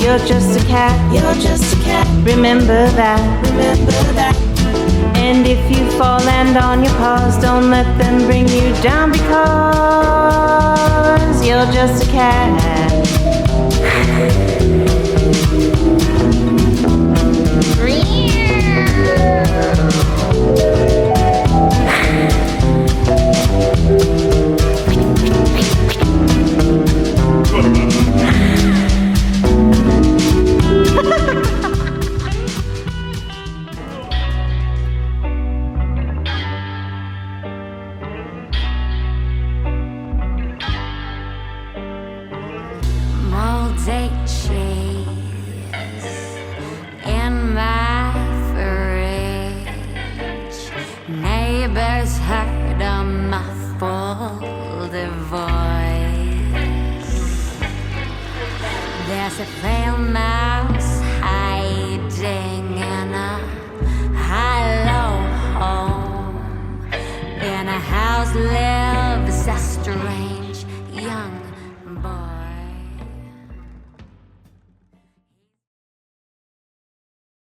You're just a cat. You're just a cat. Remember that. Remember that. And if you fall and on your paws, don't let them bring you down because you're just a cat. Moldy cheese in my fridge. Neighbors heard a muffled voice. There's a frail mouse hiding in a hollow home in a house lit